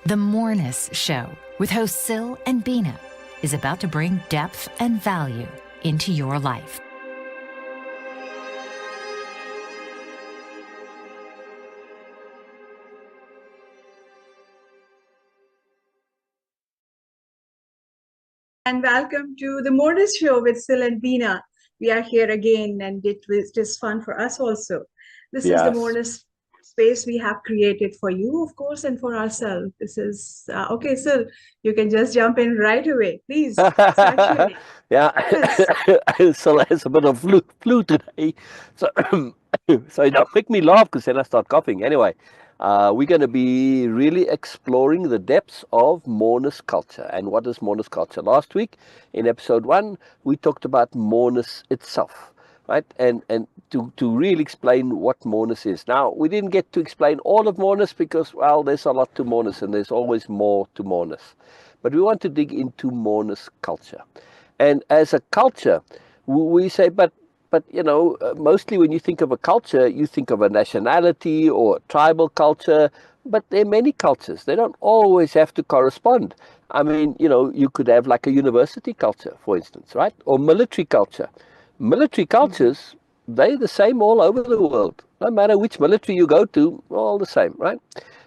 The Moreness Show with hosts Syl and Bina is about to bring depth and value into your life. And welcome to the Moreness Show with Syl and Bina. We are here again, and it was just fun for us also. This is the Moreness space we have created for you, of course, and for ourselves. This is, okay, Syl, you can just jump in right away. Please, start sharing. Yeah, so there's a bit of flu today. So, so don't make me laugh because then I start coughing. Anyway, we're going to be really exploring the depths of Moreness-Culture. And what is Moreness-Culture? Last week in episode 1, we talked about Moreness itself, right? And to really explain what Moreness is. Now, we didn't get to explain all of Moreness because, well, there's a lot to Moreness and there's always more to Moreness. But we want to dig into Moreness-Culture. And as a culture, we say, but you know, mostly when you think of a culture, you think of a nationality or a tribal culture, but there are many cultures. They don't always have to correspond. I mean, you know, you could have like a university culture, for instance, right? Or military culture. Military cultures, they're the same all over the world. No matter which military you go to, all the same, right?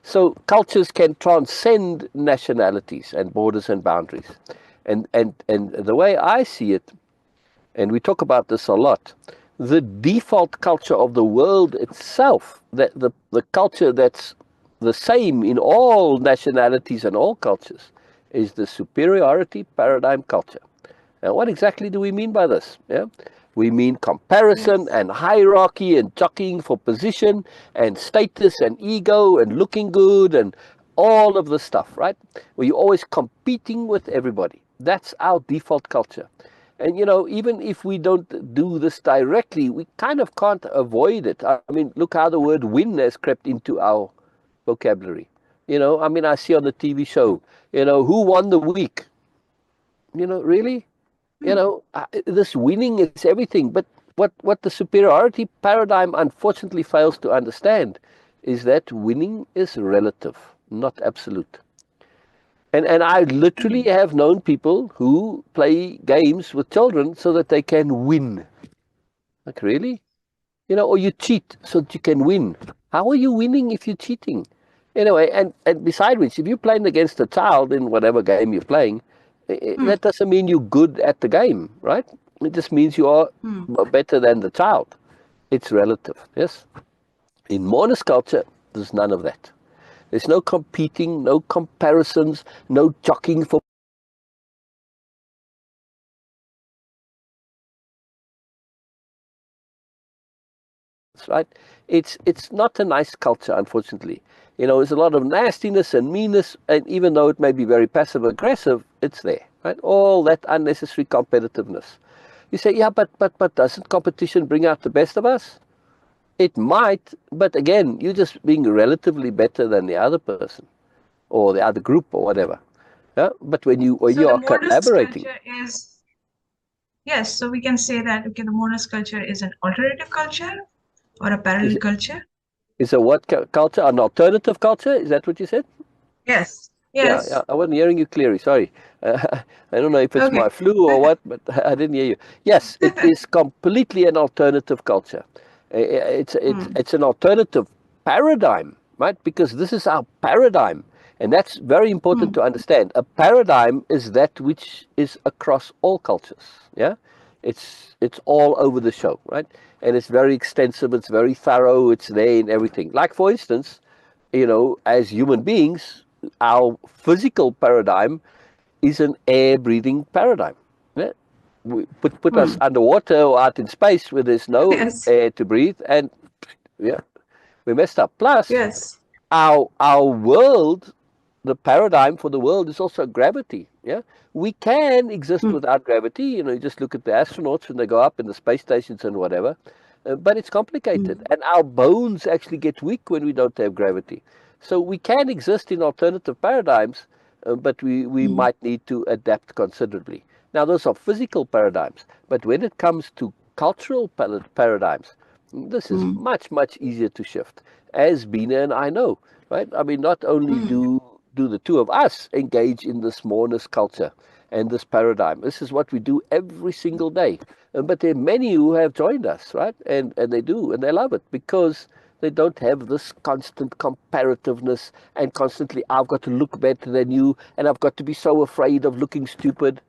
So cultures can transcend nationalities and borders and boundaries. And the way I see it, and we talk about this a lot, the default culture of the world itself, the culture that's the same in all nationalities and all cultures, is the superiority paradigm culture. And what exactly do we mean by this? Yeah, we mean comparison and hierarchy and jockeying for position and status and ego and looking good and all of the stuff, right? Where you're always competing with everybody. That's our default culture. And, you know, even if we don't do this directly, we kind of can't avoid it. I mean, look how the word win has crept into our vocabulary. You know, I mean, I see on the TV show, you know, who won the week? You know, really? You know, this winning is everything. But what the superiority paradigm unfortunately fails to understand is that winning is relative, not absolute. And I literally have known people who play games with children so that they can win. Like, really? You know, or you cheat so that you can win. How are you winning if you're cheating? Anyway, and beside which, if you're playing against a child in whatever game you're playing, that doesn't mean you're good at the game, right? It just means you are better than the child. It's relative, yes? In Moreness-Culture, there's none of that. There's no competing, no comparisons, no jockeying for. Right? It's not a nice culture, unfortunately. You know, there's a lot of nastiness and meanness, and even though it may be very passive-aggressive, it's there, right? All that unnecessary competitiveness. You say, yeah, but doesn't competition bring out the best of us? It might, but again, you're just being relatively better than the other person, or the other group, or whatever. Yeah? But when you are collaborating. Yes, so we can say that, okay, the Moreness culture is an alternative culture or a parallel culture. Is a what culture? An alternative culture? Is that what you said? Yes. Yeah, I wasn't hearing you clearly. Sorry. I don't know if it's my flu or what, but I didn't hear you. Yes, it is completely an alternative culture. It's an alternative paradigm, right? Because this is our paradigm. And that's very important to understand. A paradigm is that which is across all cultures. Yeah, it's all over the show, right? And it's very extensive. It's very thorough. It's there in everything. Like, for instance, you know, as human beings, our physical paradigm is an air-breathing paradigm. Yeah? We put us underwater or out in space where there's no air to breathe, and yeah, we messed up. Plus, our world, the paradigm for the world is also gravity. Yeah, we can exist without gravity. You know, you just look at the astronauts when they go up in the space stations and whatever. But it's complicated, and our bones actually get weak when we don't have gravity. So we can exist in alternative paradigms, but we might need to adapt considerably. Now, those are physical paradigms, but when it comes to cultural paradigms, this is much, much easier to shift, as Bina and I know, right? I mean, not only do the two of us engage in this Moreness culture and this paradigm. This is what we do every single day. But there are many who have joined us, right? And they do, and they love it because they don't have this constant comparativeness and constantly, I've got to look better than you, and I've got to be so afraid of looking stupid.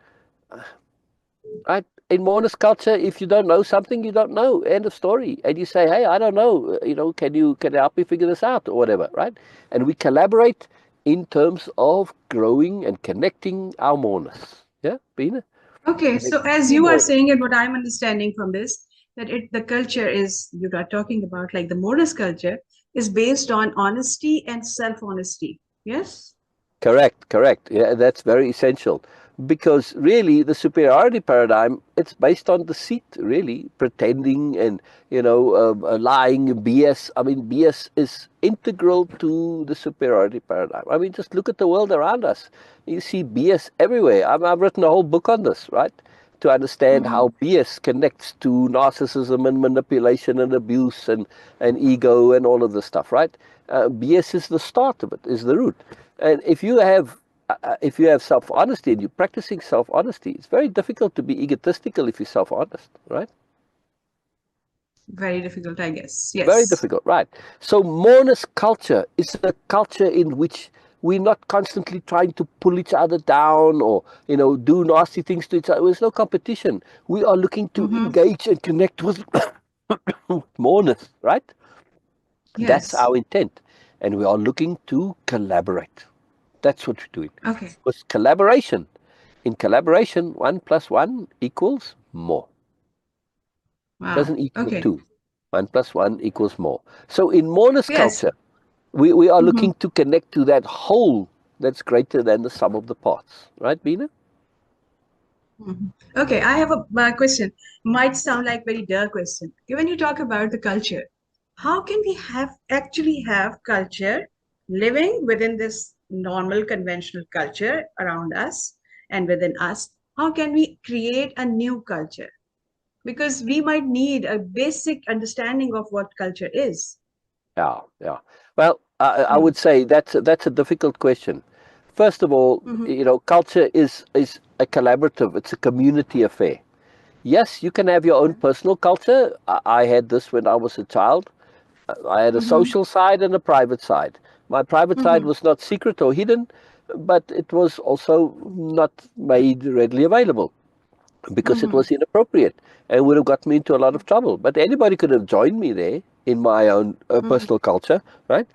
Right? In Moreness culture, if you don't know something, you don't know. End of story. And you say, hey, I don't know. Can you help me figure this out or whatever, right? And we collaborate in terms of growing and connecting our Moreness. Yeah, Bina? Okay, so as you are saying it, what I'm understanding from this, that the culture is, you are talking about like the Moreness culture is based on honesty and self-honesty. Yes? Correct. Yeah, that's very essential. Because really, the superiority paradigm, it's based on deceit, really, pretending and, lying, BS. I mean, BS is integral to the superiority paradigm. I mean, just look at the world around us. You see BS everywhere. I've written a whole book on this, right? To understand how BS connects to narcissism and manipulation and abuse and ego and all of this stuff, right? BS is the start of it, is the root. And if you have self-honesty and you're practicing self-honesty, it's very difficult to be egotistical if you're self-honest, right? Very difficult, I guess. Yes. Very difficult, right? So Moreness culture is a culture in which we're not constantly trying to pull each other down or, do nasty things to each other. There's no competition. We are looking to engage and connect with Moreness, right? Yes. That's our intent. And we are looking to collaborate. That's what we're doing. Okay. With collaboration. In collaboration, 1 + 1 equals more. Wow. Doesn't equal 2. 1 + 1 equals more. So in Moreness culture, we are looking to connect to that whole that's greater than the sum of the parts. Right, Bina? Okay, I have a question. Might sound like very dull question. When you talk about the culture, how can we actually have culture living within this normal conventional culture around us and within us? How can we create a new culture? Because we might need a basic understanding of what culture is. Yeah. Well, I would say that's a difficult question. First of all, culture is a collaborative. It's a community affair. Yes, you can have your own personal culture. I had this when I was a child. I had a social side and a private side. My private side was not secret or hidden, but it was also not made readily available because it was inappropriate and would have got me into a lot of trouble. But anybody could have joined me there in my own personal culture, right?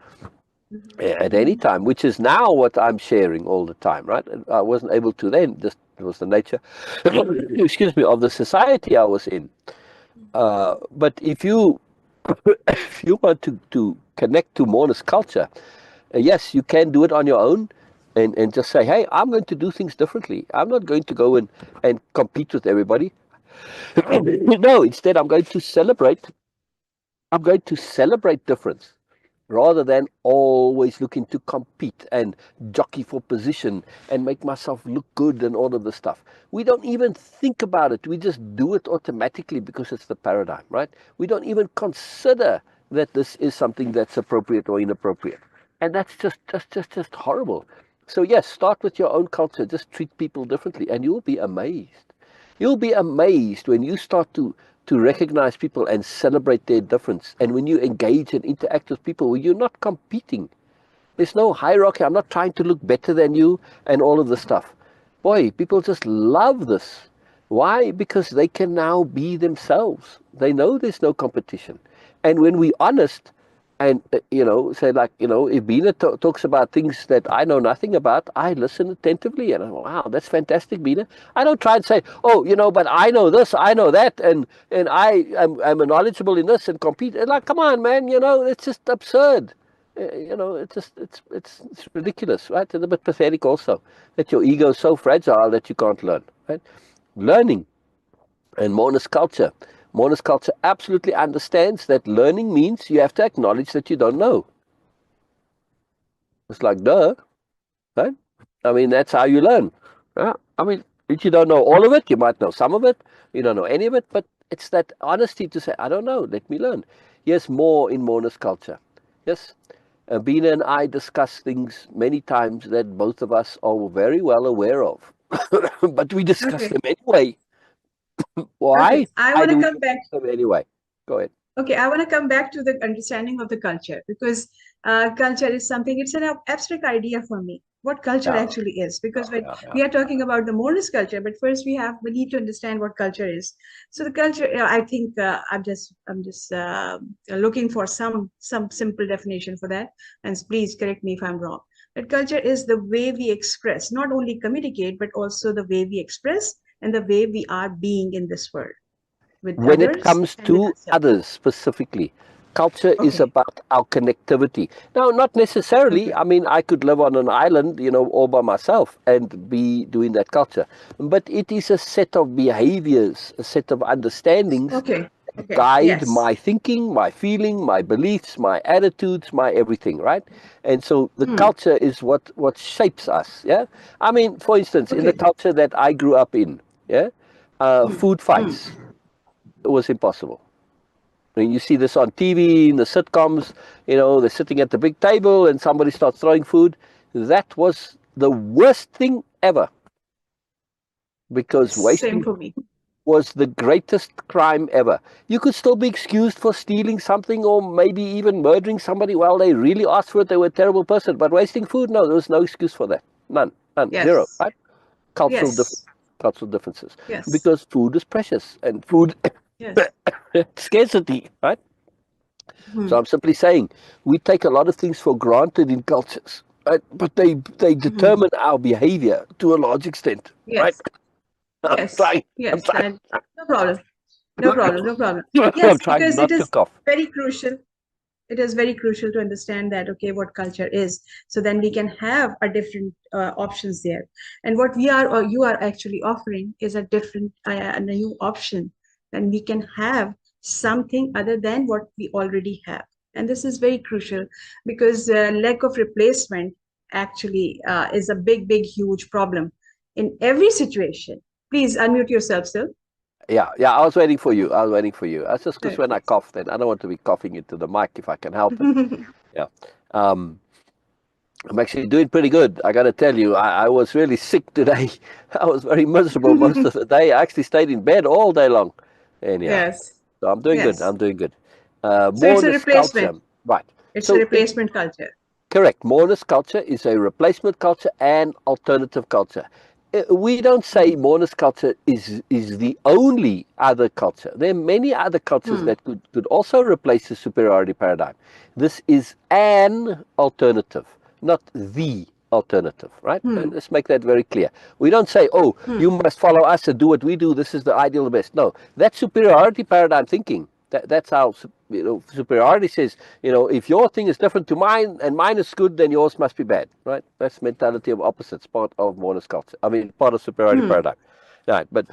At any time, which is now what I'm sharing all the time, right? I wasn't able to then. Just it was the nature, excuse me, of the society I was in. But if you want to connect to Moreness culture, yes, you can do it on your own and just say, hey, I'm going to do things differently. I'm not going to go and compete with everybody. No, instead I'm going to celebrate difference rather than always looking to compete and jockey for position and make myself look good and all of this stuff. We don't even think about it. We just do it automatically because it's the paradigm, right? We don't even consider that this is something that's appropriate or inappropriate. And that's just horrible. So yes, start with your own culture. Just treat people differently and you'll be amazed. You'll be amazed when you start to recognize people and celebrate their difference. And when you engage and interact with people where you're not competing, there's no hierarchy. I'm not trying to look better than you and all of this stuff. Boy, people just love this. Why? Because they can now be themselves. They know there's no competition. And when we're honest, and, say like, if Bina talks about things that I know nothing about, I listen attentively and I'm, wow, that's fantastic, Bina. I don't try and say, oh, but I know this, I know that, and I'm knowledgeable in this and compete. And like, come on, man, it's just absurd. It's ridiculous, right? And a bit pathetic also, that your ego is so fragile that you can't learn, right? Learning and Moreness culture. Moreness culture absolutely understands that learning means you have to acknowledge that you don't know. It's like, duh, right? I mean, that's how you learn. Yeah? I mean, if you don't know all of it, you might know some of it, you don't know any of it, but it's that honesty to say, I don't know, let me learn. Yes, more in Moreness culture. Yes, Bina and I discuss things many times that both of us are very well aware of, but we discuss Okay. them anyway. Why? Okay. I Why want do to we come back. discuss them anyway? Go ahead. Okay, I want to come back to the understanding of the culture because culture is something, it's an abstract idea for me, what culture Yeah, actually is. Because when yeah. we are talking about the Moreness culture, but first we need to understand what culture is. So the culture, I think I'm just looking for some simple definition for that. And please correct me if I'm wrong. That culture is the way we express, not only communicate, but also the way we express and the way we are being in this world with When it others comes and with to ourselves. others specifically, culture is Okay. about our connectivity. Now, not necessarily. Okay. I mean, I could live on an island, all by myself and be doing that culture. But it is a set of behaviors, a set of understandings Okay. Okay. guide Yes. my thinking, my feeling, my beliefs, my attitudes, my everything, right? And so the Hmm. culture is what shapes us. Yeah. I mean, for instance, in the Okay. culture that I grew up in, yeah, Hmm. food Hmm. fights was impossible. I mean, you see this on TV, in the sitcoms, they're sitting at the big table and somebody starts throwing food. That was the worst thing ever because Same wasting for me. was the greatest crime ever. You could still be excused for stealing something or maybe even murdering somebody. Well, they really asked for it. They were a terrible person. But wasting food, no, there was no excuse for that. None, zero, Yes. right? Cultural Yes. cultural differences. Yes. Because food is precious and food Yes. scarcity, right? Hmm. So I'm simply saying we take a lot of things for granted in cultures, right? But they Hmm. determine our behavior to a large extent, right? Yes. I'm Yes. trying. I'm Yes. trying. And no problem. No problem. No problem. I'm Yes, trying because it not to is cough. very crucial. It is very crucial to understand that, okay, what culture is. So then we can have a different options there. And what we are or you are actually offering is a different, a new option. And we can have something other than what we already have. And this is very crucial because lack of replacement actually is a big, huge problem in every situation. Please unmute yourself, Syl. Yeah, I was waiting for you. I was waiting for you. That's just because when I Okay. cough, then I don't want to be coughing into the mic if I can help it. Yeah. Um, I'm actually doing pretty good. I got to tell you, I was really sick today. I was very miserable most of the day. I actually stayed in bed all day long. Anyhow, Yes. so I'm doing good. Yes. I'm doing good. So it's a Moreness culture, replacement. right? It's a So replacement culture. correct. Moreness culture is a replacement culture and alternative culture. We don't say Moreness culture is the only other culture. There are many other cultures Hmm. that could also replace the superiority paradigm. This is an alternative, not the alternative, right? Hmm. Let's make that very clear. We don't say, oh, Hmm. you must follow us and do what we do. This is the ideal, the best. No, that's superiority paradigm thinking. That's how superiority says, if your thing is different to mine and mine is good, then yours must be bad, right? That's mentality of opposites, part of Moreness culture. I mean, part of superiority Hmm. paradigm, right? But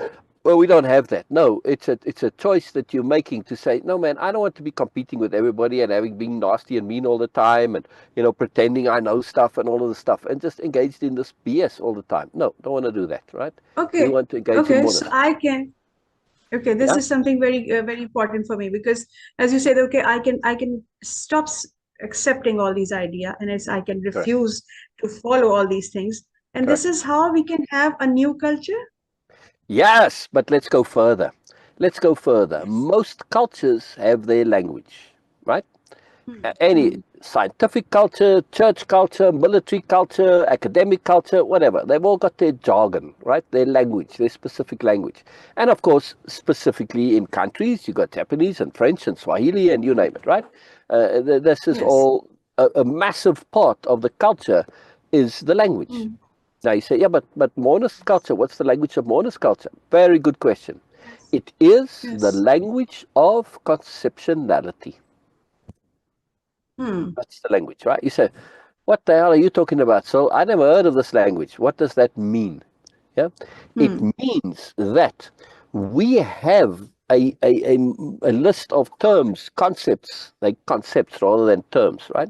well, we don't have that. No, it's a choice that you're making to say, no, man, I don't want to be competing with everybody and being nasty and mean all the time and pretending I know stuff and all of the stuff and just engaged in this BS all the time. No, don't want to do that, right? We Okay. want to engage in Okay. So Moreness. I can. Okay. This Yeah, is something very important for me because, as you said, okay, I can stop accepting all these idea and as I can correct. refuse to follow all these things. And this Correct. is how we can have a new culture. Yes, but let's go further. Let's go further. Yes. Most cultures have their language, right? Hmm. Any Hmm. scientific culture, church culture, military culture, academic culture, whatever, they've all got their jargon, right? Their language, their specific language. And of course, specifically in countries, you've got Japanese and French and Swahili and you name it, right? This is Yes. all a massive part of the culture is the language. Hmm. Now you say, yeah, but Moreness culture, what's the language of Moreness culture? Very good question. Yes. It is the Yes. language of conceptionality. Hmm. That's the language, right? You say, what the hell are you talking about? So I never heard of this language. What does that mean? Yeah, it Hmm. means that we have a list of terms, concepts, like concepts rather than terms, right?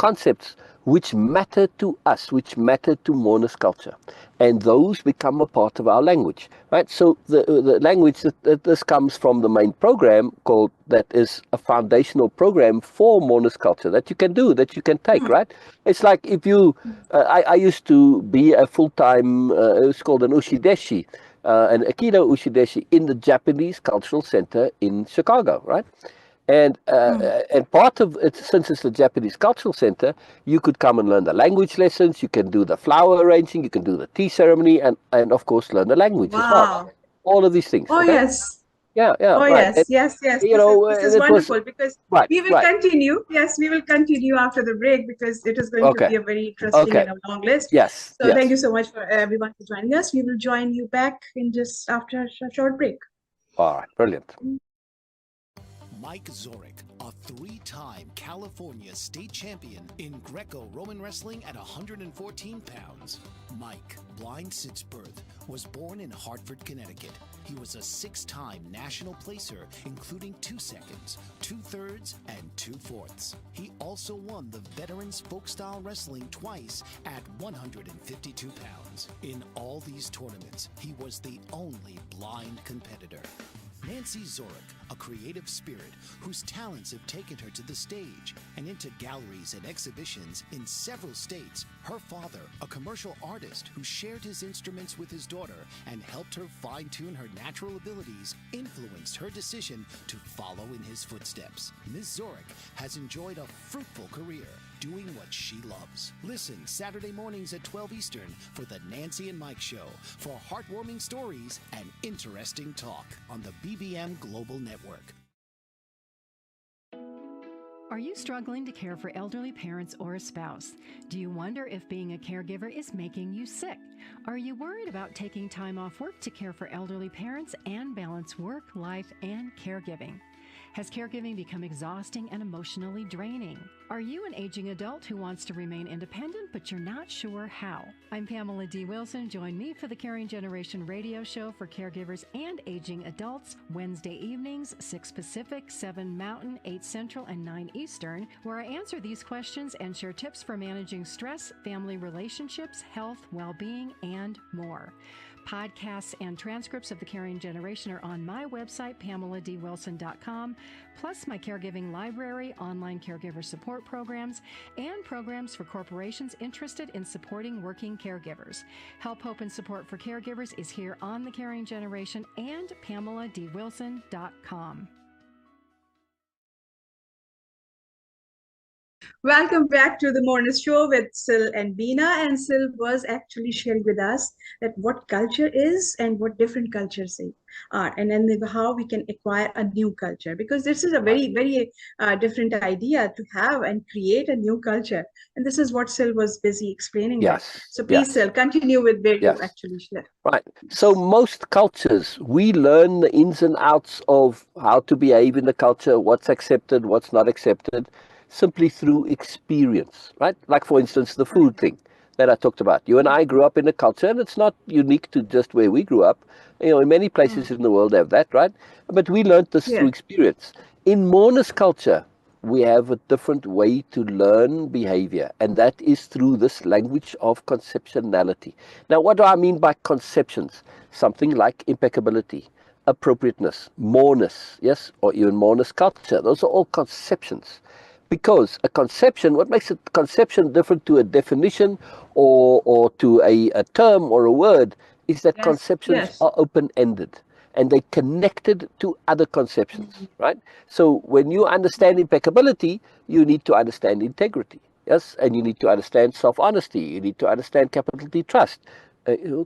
concepts which matter to us, which matter to Moreness culture. And those become a part of our language, right? So the language, this comes from the main program called, that is a foundational program for Moreness culture that you can do, that you can take, right? It's like if you, I used to be a full-time, it was called an Ushideshi, an Aikido Ushideshi in the Japanese Cultural Center in Chicago, right? And part of it, since it's the Japanese Cultural Center, you could come and learn the language lessons, you can do the flower arranging, you can do the tea ceremony, and of course learn the language as well. All of these things. Oh, okay? yes. Yeah, Oh, right. yes, yes, yes. You know, This is it was wonderful, because right, we will continue. Yes, we will continue after the break, because it is going to be a very interesting and a long list. Yes. So thank you so much for everyone for joining us. We will join you back in just after a short break. All right, brilliant. Mike Zorek, a three-time California state champion in Greco-Roman wrestling at 114 pounds. Mike, blind since birth, was born in Hartford, Connecticut. He was a six-time national placer, including 2 seconds, 2/3, and 2/4. He also won the Veterans Folk-Style Wrestling twice at 152 pounds. In all these tournaments, he was the only blind competitor. Nancy Zorek, a creative spirit whose talents have taken her to the stage and into galleries and exhibitions in several states. Her father, a commercial artist who shared his instruments with his daughter and helped her fine-tune her natural abilities, influenced her decision to follow in his footsteps. Ms. Zorek has enjoyed a fruitful career doing what she loves. Listen Saturday mornings at 12 Eastern for the Nancy and Mike Show for heartwarming stories and interesting talk on the BBM Global Network. Are you struggling to care for elderly parents or a spouse? Do you wonder if being a caregiver is making you sick? Are you worried about taking time off work to care for elderly parents and balance work, life, and caregiving? Has caregiving become exhausting and emotionally draining? Are you an aging adult who wants to remain independent, but you're not sure how? I'm Pamela D. Wilson. Join me for the Caring Generation radio show for caregivers and aging adults, Wednesday evenings, 6 Pacific, 7 Mountain, 8 Central, and 9 Eastern, where I answer these questions and share tips for managing stress, family relationships, health, well-being, and more. Podcasts and transcripts of The Caring Generation are on my website, PamelaDWilson.com, plus my caregiving library, online caregiver support programs, and programs for corporations interested in supporting working caregivers. Help, hope, and support for caregivers is here on The Caring Generation and PamelaDWilson.com. Welcome back to the Moreness Show with Syl and Beena. And Syl was actually sharing with us that what culture is and what different cultures are, and then how we can acquire a new culture. Because this is a very, very different idea to have and create a new culture. And this is what Syl was busy explaining. Yes. So please, Syl, continue with where you actually shared. Right. So most cultures, we learn the ins and outs of how to behave in the culture, what's accepted, what's not accepted, simply through experience, right? Like, for instance, the food thing that I talked about. You and I grew up in a culture, and it's not unique to just where we grew up. You know, in many places in the world they have that, right? But we learned this through experience. In Moreness culture, we have a different way to learn behavior, and that is through this language of conceptionality. Now, what do I mean by conceptions? Something like impeccability, appropriateness, Moreness, yes, or even Moreness culture. Those are all conceptions. Because a conception, what makes a conception different to a definition or to a term or a word is that conceptions are open-ended and they're connected to other conceptions, right? So when you understand impeccability, you need to understand integrity, yes? And you need to understand self-honesty. You need to understand capital T trust.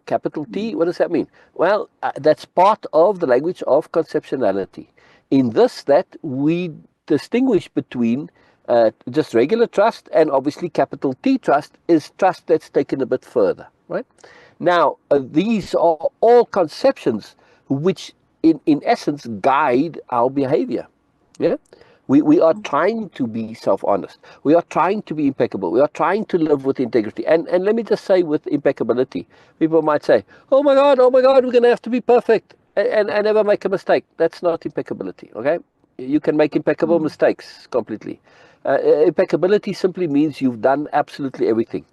Capital T, what does that mean? Well, that's part of the language of conceptionality. In this, that we distinguish between just regular trust and obviously capital T trust is trust that's taken a bit further, right? Now, these are all conceptions which in essence guide our behavior. Yeah, we are trying to be self-honest. We are trying to be impeccable. We are trying to live with integrity. And let me just say, with impeccability, people might say, oh my God, we're going to have to be perfect and never make a mistake. That's not impeccability, okay? You can make impeccable mistakes completely. Impeccability simply means you've done absolutely everything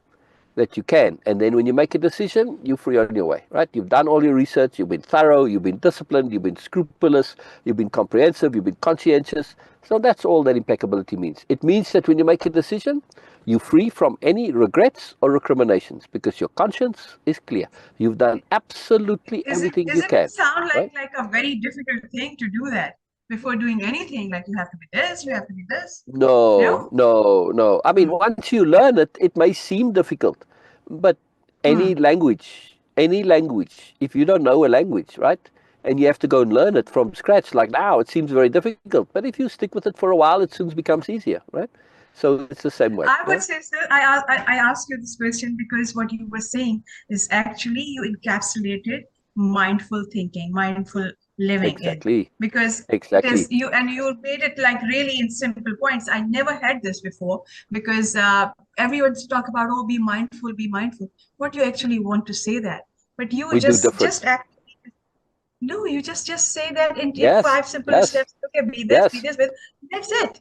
that you can. And then when you make a decision, you're free on your way, right? You've done all your research, you've been thorough, you've been disciplined, you've been scrupulous, you've been comprehensive, you've been conscientious. So that's all that impeccability means. It means that when you make a decision, you're free from any regrets or recriminations because your conscience is clear. You've done absolutely everything you Isn't can. it sound Right? like a very difficult thing to do that before doing anything? Like you have to be this, you have to be this. No, No? no, no. I mean, once you learn it, it may seem difficult, but any language, if you don't know a language, right, and you have to go and learn it from scratch, like now, it seems very difficult. But if you stick with it for a while, it soon becomes easier, right? So it's the same way. I would say, sir, I asked you this question because what you were saying is actually you encapsulated mindful thinking, mindful living in. Exactly. Because it Exactly. is you, and you made it like really in simple points. I never had this before because everyone's talk about, oh, be mindful, be mindful. What do you actually want to say that? But you We do different. just act. No, you just say that in Yes, 5 simple yes, steps. Okay, be this, be yes. this, with that's it.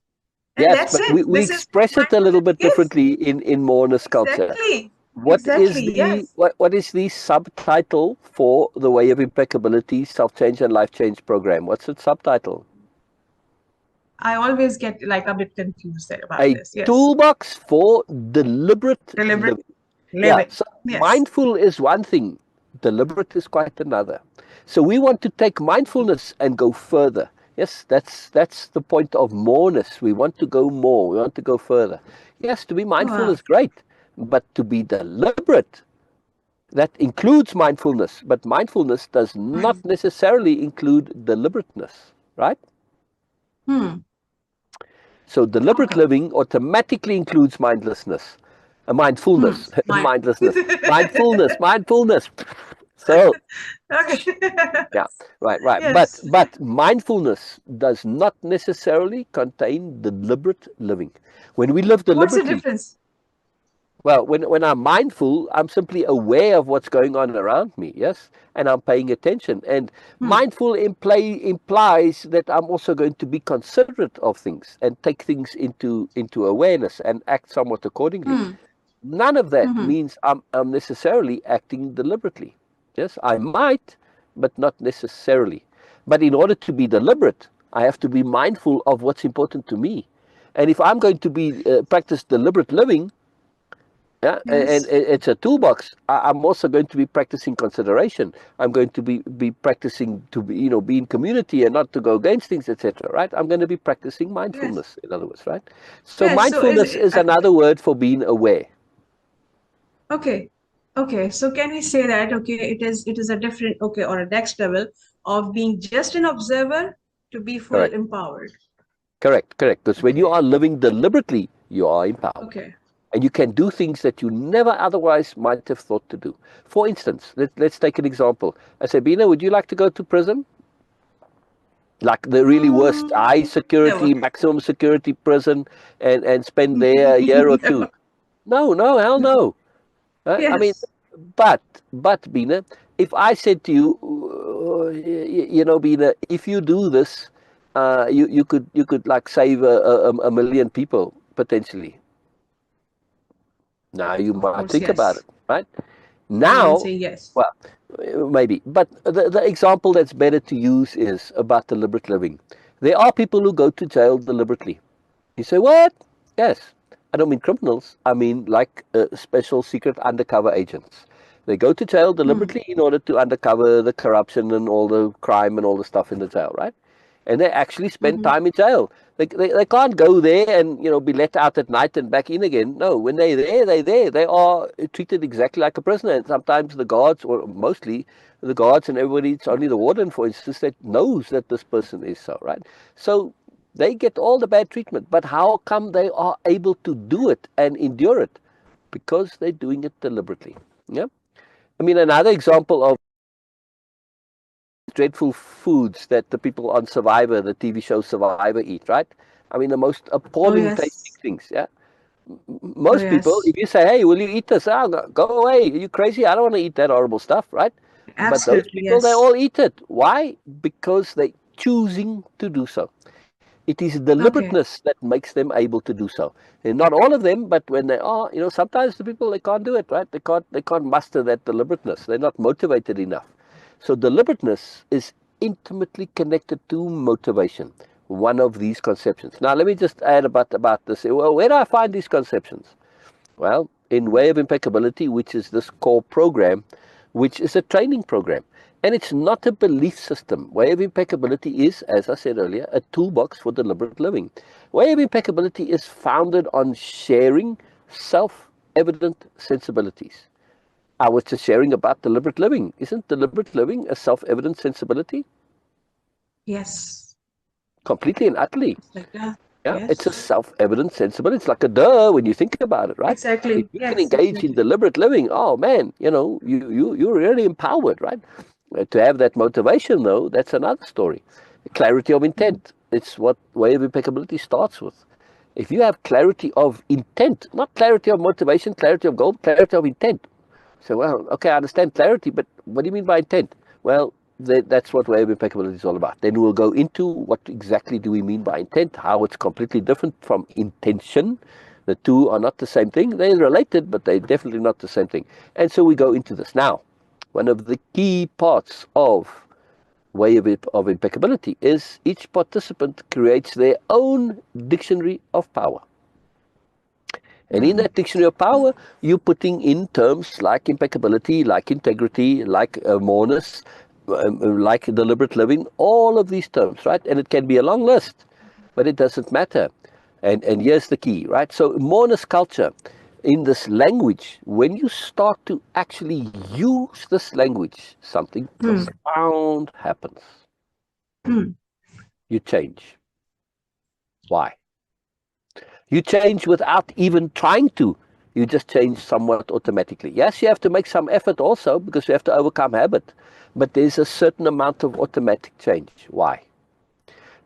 And Yes, that's but it. we This is express it a little mindfulness bit is. differently in Moreness culture. Exactly. What is Exactly. the Yes. what is the subtitle for the Way of Impeccability Self-Change and Life Change program? What's its subtitle? I always get like a bit confused about A this. Yes. toolbox for deliberate Deliberate living. Yeah, living. so Yes. mindful is one thing, deliberate is quite another. So we want to take mindfulness and go further. Yes, that's the point of moreness. We want to go more. We want to go further. Yes, to be mindful Wow. is great, but to be deliberate, that includes mindfulness. But mindfulness does not necessarily include deliberateness, right? Hmm. So deliberate Okay. living automatically includes mindlessness, mindfulness, Mind. mindlessness, mindfulness. So Okay. yeah, right. Yes. But mindfulness does not necessarily contain deliberate living. When we live What's the deliberately, difference? well, when I'm mindful, I'm simply aware of what's going on around me, yes, and I'm paying attention. And mindful implies that I'm also going to be considerate of things and take things into awareness and act somewhat accordingly. Hmm. None of that Hmm. means I'm necessarily acting deliberately. Yes, I might, but not necessarily. But in order to be deliberate, I have to be mindful of what's important to me. And if I'm going to be practice deliberate living, yeah, and Yes. it's a toolbox. I'm also going to be practicing consideration. I'm going to be practicing to be in community and not to go against things, etc. Right? I'm going to be practicing Yes. mindfulness, in other words, right? So Yes. So is mindfulness is another word for being aware. okay. Okay. So can we say that it is a different or a next level of being just an observer to be full Correct, empowered. correct. Because when you Okay. are living deliberately, you are empowered. Okay. And you can do things that you never otherwise might have thought to do. For instance, let's take an example. I say, Bina, would you like to go to prison? Like the really worst high Never. security, maximum security prison and spend there a year or two. Never. No, hell no. I mean, Yes. but Bina, if I said to you, Bina, if you do this, you could like save a million people potentially. Now you Of might course, think about it, yes. right? I will Now, say yes. well, maybe, but the example that's better to use is about deliberate living. There are people who go to jail deliberately. You say, what? Yes. I don't mean criminals. I mean like special secret undercover agents. They go to jail deliberately in order to undercover the corruption and all the crime and all the stuff in the jail, right? And they actually spend Mhm. time in jail. They can't go there and be let out at night and back in again. No, when they're there, they're there. They are treated exactly like a prisoner. And sometimes the guards, or mostly the guards and everybody, it's only the warden, for instance, that knows that this person is so, right? So they get all the bad treatment. But how come they are able to do it and endure it? Because they're doing it deliberately. Yeah. I mean, another example of dreadful foods that the people on Survivor, the TV show Survivor, eat, right? I mean, the most Oh, appalling tasting yes. things, yeah? Oh, Most people, yes. if you say, hey, will you eat this? Oh, go away. Are you crazy? I don't want to eat that horrible stuff, right? But those Absolutely, people, they yes. all eat it. Why? Because they're choosing to do so. It is deliberateness that makes them able to do so. And not all of them, but when they are, sometimes the people, they can't do it, right? They can't muster that deliberateness. They're not motivated enough. So deliberateness is intimately connected to motivation, one of these conceptions. Now, let me just add about this. Well, where do I find these conceptions? Well, in Way of Impeccability, which is this core program, which is a training program. And it's not a belief system. Way of Impeccability is, as I said earlier, a toolbox for deliberate living. Way of Impeccability is founded on sharing self-evident sensibilities. I was just sharing about deliberate living. Isn't deliberate living a self-evident sensibility? Yes. Completely and utterly. Like that. Yeah, Yes. it's a self-evident sensibility. It's like a duh when you think about it, right? Exactly. If you can engage in deliberate living, oh man, you're really empowered, right? To have that motivation, though, that's another story. Clarity of intent. It's what Way of Impeccability starts with. If you have clarity of intent, not clarity of motivation, clarity of goal, clarity of intent. So, well, okay, I understand clarity, but what do you mean by intent? Well, that's what Way of Impeccability is all about. Then we'll go into what exactly do we mean by intent, how it's completely different from intention. The two are not the same thing. They're related, but they're definitely not the same thing. And so we go into this. Now, one of the key parts of Way of Impeccability is each participant creates their own dictionary of power. And in that dictionary of power, you're putting in terms like impeccability, like integrity, like moreness, like deliberate living, all of these terms, right? And it can be a long list, but it doesn't matter. And here's the key, right? So Moreness-Culture, in this language, when you start to actually use this language, something profound happens. You change. Why? You change without even trying to. You just change somewhat automatically. Yes, you have to make some effort also because you have to overcome habit. But there's a certain amount of automatic change. Why?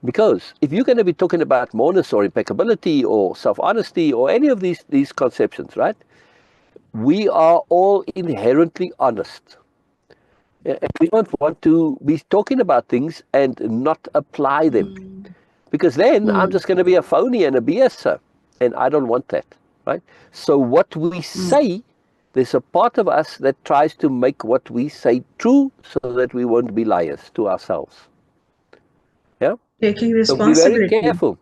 Because if you're going to be talking about moreness or impeccability or self-honesty or any of these conceptions, right? We are all inherently honest. And we don't want to be talking about things and not apply them. Because then I'm just going to be a phony and a BSer. And I don't want that, right? So what we say, there's a part of us that tries to make what we say true so that we won't be liars to ourselves. Yeah? Taking So be very responsibility. careful.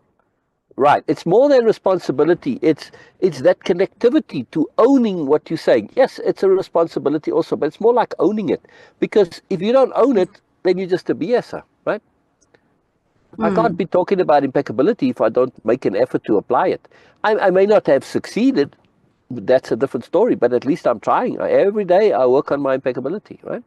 Right. It's more than responsibility. It's that connectivity to owning what you're saying. Yes, it's a responsibility also, but it's more like owning it. Because if you don't own it, then you're just a BSer, right? I can't be talking about impeccability if I don't make an effort to apply it. I may not have succeeded. That's a different story, but at least I'm trying. Every day I work on my impeccability, right?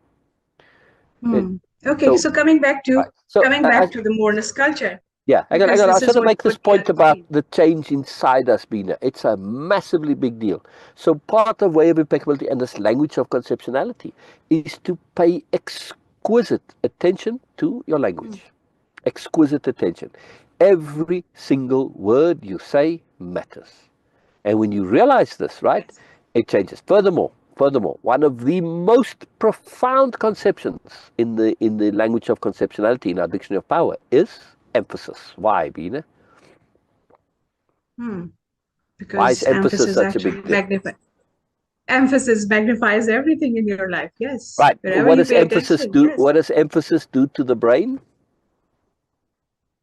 Okay, so coming back to the Moreness-Culture. Yeah, I was going to make this point about doing. the change inside us, Bina. It's a massively big deal. So part of Way of Impeccability and this language of conceptionality is to pay exquisite attention to your language. Exquisite attention. Every single word you say matters. And when you realize this, right, it changes. Furthermore, one of the most profound conceptions in the language of conceptionality in our dictionary of power is emphasis. Why, Bina? Because why is emphasis such a big deal? Emphasis magnifies everything in your life. Yes. Right. Wherever What you does pay emphasis attention, do? yes. What does emphasis do to the brain?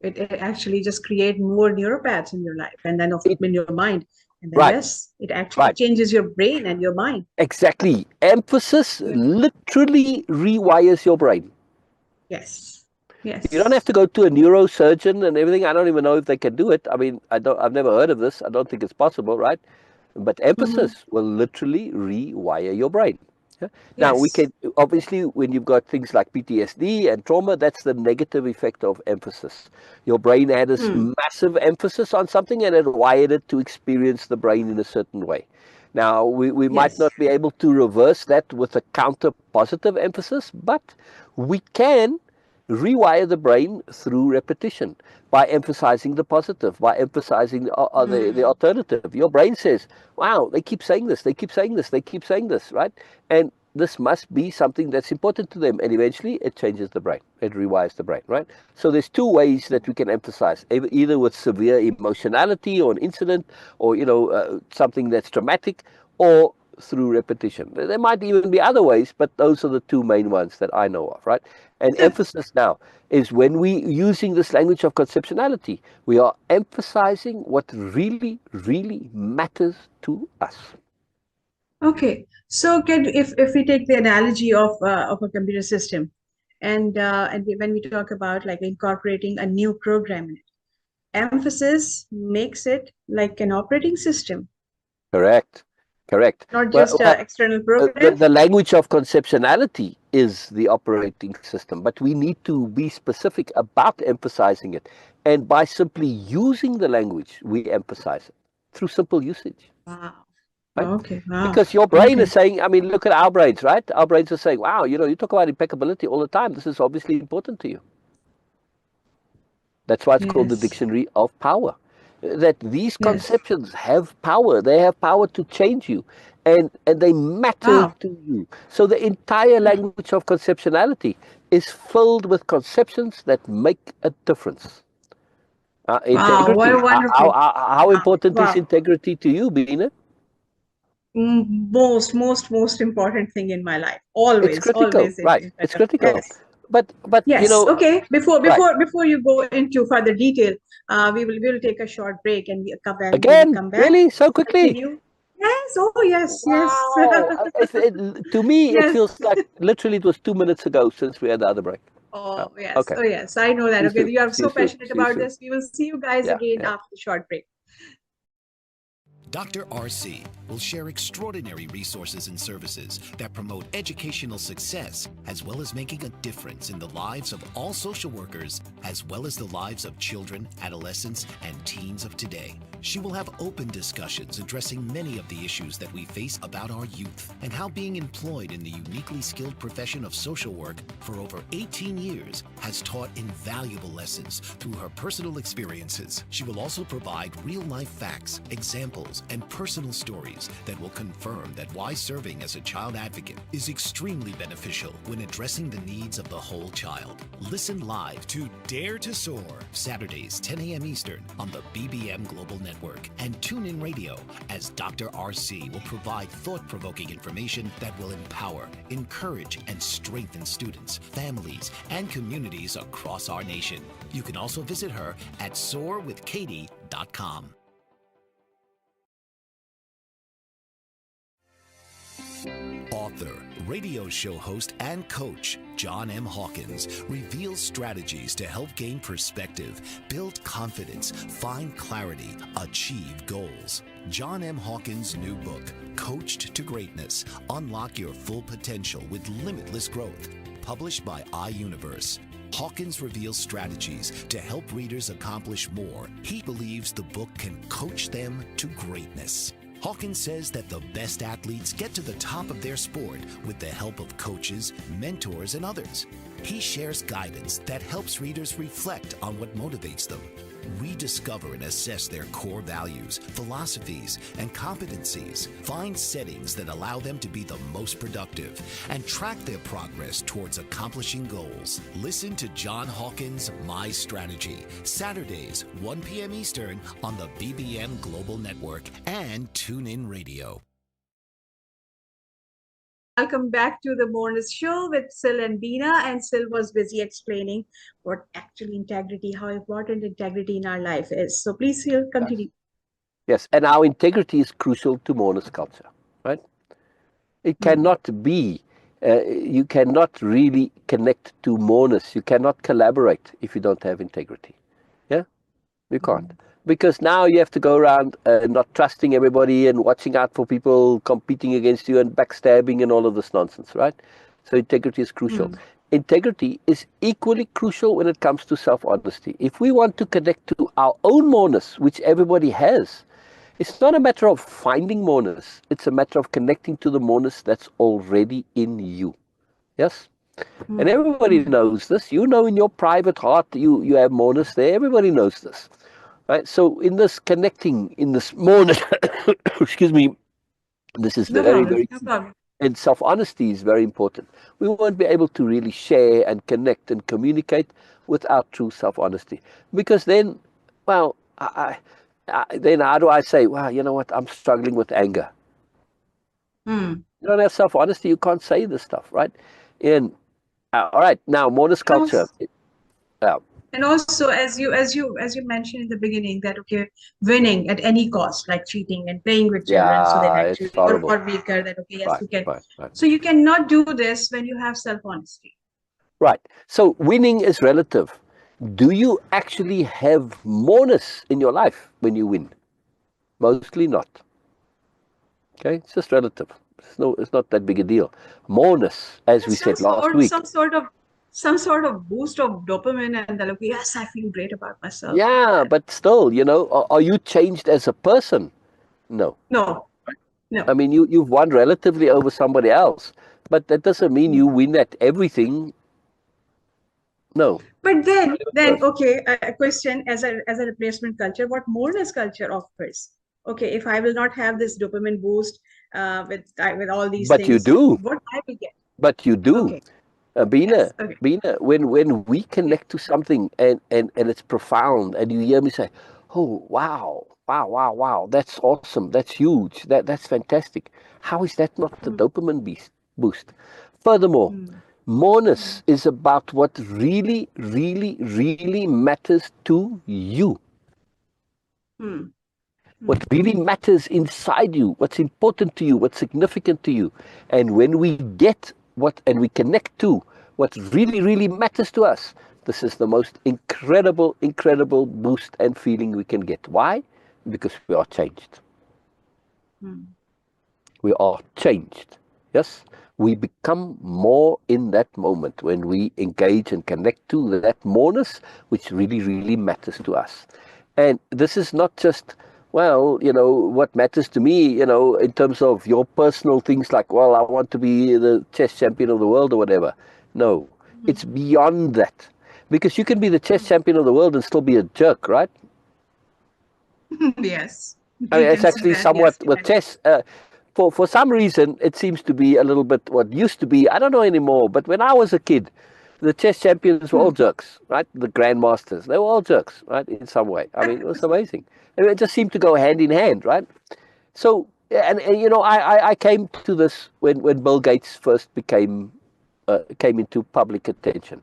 It actually just create more neuropaths in your life and then in your mind. And then yes, it actually changes your brain and your mind. Exactly. Emphasis literally rewires your brain. Yes. Yes. You don't have to go to a neurosurgeon and everything. I don't even know if they can do it. I mean, I've never heard of this. I don't think it's possible, right? But emphasis will literally rewire your brain. Yeah? Now, we can, obviously, when you've got things like PTSD and trauma, that's the negative effect of emphasis. Your brain had this massive emphasis on something and it wired it to experience the brain in a certain way. Now, we might not be able to reverse that with a counter positive emphasis, but we can rewire the brain through repetition by emphasizing the positive, by emphasizing the alternative. Your brain says, wow, they keep saying this, they keep saying this, they keep saying this, right? And this must be something that's important to them, and eventually it changes the brain. It rewires the brain, right? So there's two ways that we can emphasize, either with severe emotionality or an incident, or something that's traumatic, or through repetition. There might even be other ways, but those are the two main ones that I know of, right? And emphasis now is when we using this language of conceptionality, we are emphasizing what really, really matters to us. Okay, so if we take the analogy of a computer system, and when we talk about like incorporating a new program in it, emphasis makes it like an operating system. Correct. Not just an external program. The language of conceptionality is the operating system, but we need to be specific about emphasizing it. And by simply using the language, we emphasize it through simple usage. Wow. Right? Okay. Wow. Because your brain is saying, I mean, look at our brains, right? Our brains are saying, wow, you talk about impeccability all the time. This is obviously important to you. That's why it's called the dictionary of power. That these conceptions have power. They have power to change you, and they matter to you. So the entire language of conceptionality is filled with conceptions that make a difference. Integrity. What a wonderful. How important is integrity to you, Bina? Most important thing in my life. Always. It's critical, always. Right? It's critical. Yes. But yes. Okay. Before you go into further detail, we will take a short break and we come back. Again, really so quickly? Yes. Oh yes. Wow. Yes. To me, it feels like literally it was 2 minutes ago since we had the other break. Oh yes. Okay. Oh yes. I know that. See you Okay. soon. You are See so you soon. passionate about this. We will see you guys again after the short break. Dr. RC will share extraordinary resources and services that promote educational success, as well as making a difference in the lives of all social workers, as well as the lives of children, adolescents, and teens of today. She will have open discussions addressing many of the issues that we face about our youth and how being employed in the uniquely skilled profession of social work for over 18 years has taught invaluable lessons through her personal experiences. She will also provide real-life facts, examples, and personal stories that will confirm that why serving as a child advocate is extremely beneficial when addressing the needs of the whole child. Listen live to Dare to Soar, Saturdays 10 a.m. Eastern on the BBM Global Network, and tune in radio as Dr. RC will provide thought-provoking information that will empower, encourage, and strengthen students, families, and communities across our nation. You can also visit her at soarwithkatie.com. Author, radio show host, and coach John M. Hawkins reveals strategies to help gain perspective, build confidence, find clarity, achieve goals. John M. Hawkins' new book, Coached to Greatness, Unlock Your Full Potential with Limitless Growth, published by iUniverse. Hawkins reveals strategies to help readers accomplish more. He believes the book can coach them to greatness. Hawkins says that the best athletes get to the top of their sport with the help of coaches, mentors, and others. He shares guidance that helps readers reflect on what motivates them, rediscover and assess their core values, philosophies, and competencies, find settings that allow them to be the most productive, and track their progress towards accomplishing goals. Listen to John Hawkins' My Strategy, Saturdays, 1 p.m. Eastern on the BBM Global Network and TuneIn Radio. Welcome back to the Moreness Show with Syl and Bina. And Syl was busy explaining what actually integrity, how important integrity in our life is. So please, Syl, continue. Yes, and our integrity is crucial to Moreness-Culture, right? It cannot be, you cannot really connect to Moreness. You cannot collaborate if you don't have integrity. Yeah, you can't. Because now you have to go around not trusting everybody and watching out for people competing against you and backstabbing and all of this nonsense, right? So integrity is crucial. Integrity is equally crucial when it comes to self-honesty. If we want to connect to our own Moreness, which everybody has, it's not a matter of finding Moreness. It's a matter of connecting to the Moreness that's already in you. Yes? And everybody knows this. You know in your private heart you have Moreness there. Everybody knows this. Right? So in this connecting, in this Moreness, excuse me, this is very, very, And self-honesty is very important. We won't be able to really share and connect and communicate without true self-honesty. Because then, well, then how do I say, well, you know what, I'm struggling with anger. You don't have self-honesty, you can't say this stuff, right? And all right, now Moreness-Culture. And also, as you mentioned in the beginning, that okay, winning at any cost, like cheating and playing with children, so that It's actually horrible. or weaker, that okay, yes, Right, you can. right. So you cannot do this when you have self-honesty. Right. So winning is relative. Do you actually have moreness in your life when you win? Mostly not. Okay, it's just relative. It's not that big a deal. Moreness, as we said last week. Some sort of boost of dopamine, and they're like, yes, I feel great about myself. Yeah, but still, are you changed as a person? No. No. I mean, you've won relatively over somebody else, but that doesn't mean you win at everything. No. But then okay, a question as a replacement culture, what Moreness-Culture offers? Okay, if I will not have this dopamine boost with all these but things, you do. what I will get? But you do. Okay. Bina, Yes, okay. Bina, when we connect to something and it's profound, and you hear me say, oh, wow, that's awesome, that's huge, that's fantastic. How is that not the dopamine boost? Furthermore, moreness is about what really, really, really matters to you. What really matters inside you, what's important to you, what's significant to you. And when we get and we connect to what really, really matters to us, this is the most incredible, incredible boost and feeling we can get. Why? Because we are changed. We are changed. Yes? We become more in that moment when we engage and connect to that moreness, which really, really matters to us. And this is not just, well, what matters to me, in terms of your personal things like, well, I want to be the chess champion of the world or whatever. No, it's beyond that. Because you can be the chess champion of the world and still be a jerk, right? Yes. I mean, it's actually somewhat with chess. For some reason, it seems to be a little bit what used to be. I don't know anymore. But when I was a kid, the chess champions were all jerks, right? The grandmasters, they were all jerks, right? In some way. I mean, it was amazing. And it just seemed to go hand in hand, right? So, and I came to this when Bill Gates first came into public attention.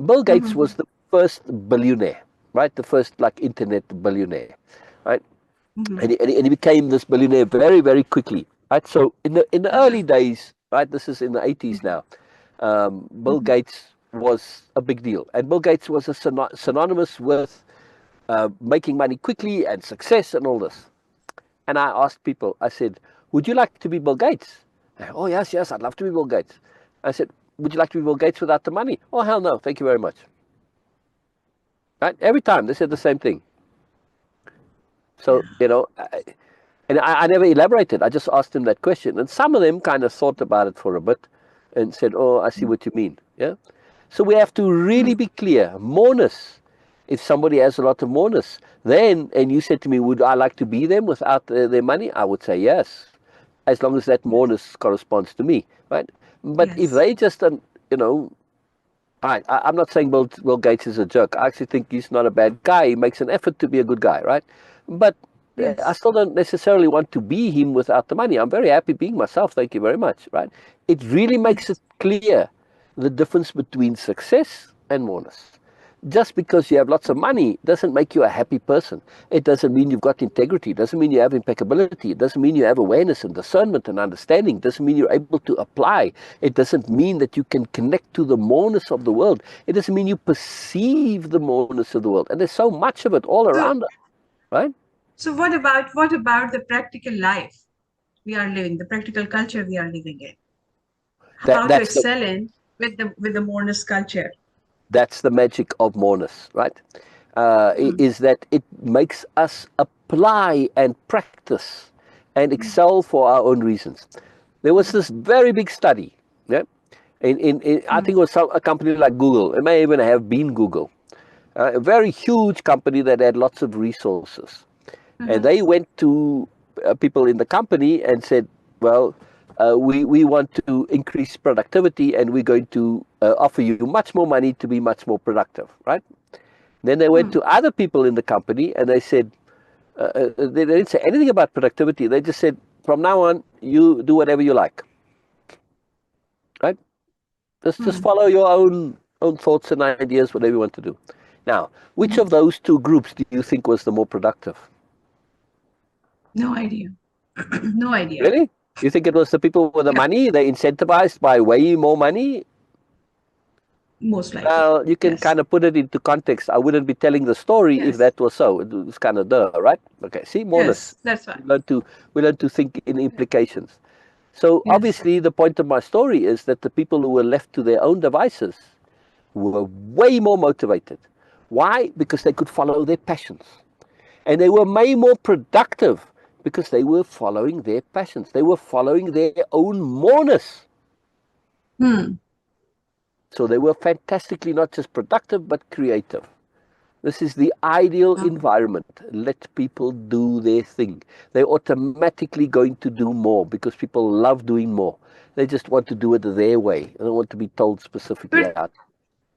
Bill Gates was the first billionaire, right? The first internet billionaire, right? And he became this billionaire very, very quickly, right? So in the early days, right? This is in the 80s now. Bill Gates was a big deal, and Bill Gates was synonymous with making money quickly and success and all this. And I asked people, I said, would you like to be Bill Gates? Oh, yes, I'd love to be Bill Gates. I said, would you like to be Bill Gates without the money? Oh, hell no, thank you very much. Right? Every time they said the same thing. So, I never elaborated. I just asked them that question. And some of them kind of thought about it for a bit and said, oh, I see what you mean. Yeah. So we have to really be clear. Moreness. If somebody has a lot of moreness, then, and you said to me, would I like to be them without their money? I would say yes, as long as that moreness corresponds to me, right? But if they just, I'm not saying Bill Gates is a jerk. I actually think he's not a bad guy. He makes an effort to be a good guy, right? But I still don't necessarily want to be him without the money. I'm very happy being myself. Thank you very much, right? It really makes it clear the difference between success and moreness. Just because you have lots of money doesn't make you a happy person. It doesn't mean you've got integrity. It doesn't mean you have impeccability. It doesn't mean you have awareness and discernment and understanding. It doesn't mean you're able to apply. It doesn't mean that you can connect to the moreness of the world. It doesn't mean you perceive the moreness of the world. And there's so much of it all around us, right? So what about the practical life we are living, the practical culture we are living in? How to excel in with the Moreness-Culture? That's the magic of moreness, right? Is that it makes us apply and practice and excel for our own reasons. There was this very big study, yeah? I think it was a company like Google. It may even have been Google. A very huge company that had lots of resources. And they went to people in the company and said, well, we want to increase productivity, and we're going to offer you much more money to be much more productive, right? Then they went to other people in the company and they said, they didn't say anything about productivity. They just said, from now on, you do whatever you like, right? Just follow your own thoughts and ideas, whatever you want to do. Now, which of those two groups do you think was the more productive? No idea. No idea. Really? You think it was the people with the money? They incentivized by way more money? Most likely. Well, you can kind of put it into context. I wouldn't be telling the story if that was so. It was kind of right? Okay, see, Moreness. Yes, that's right. We learn to think in implications. So obviously the point of my story is that the people who were left to their own devices were way more motivated. Why? Because they could follow their passions. And they were way more productive because they were following their passions. They were following their own moreness. So they were fantastically not just productive, but creative. This is the ideal environment. Let people do their thing. They're automatically going to do more because people love doing more. They just want to do it their way. They don't want to be told specifically out.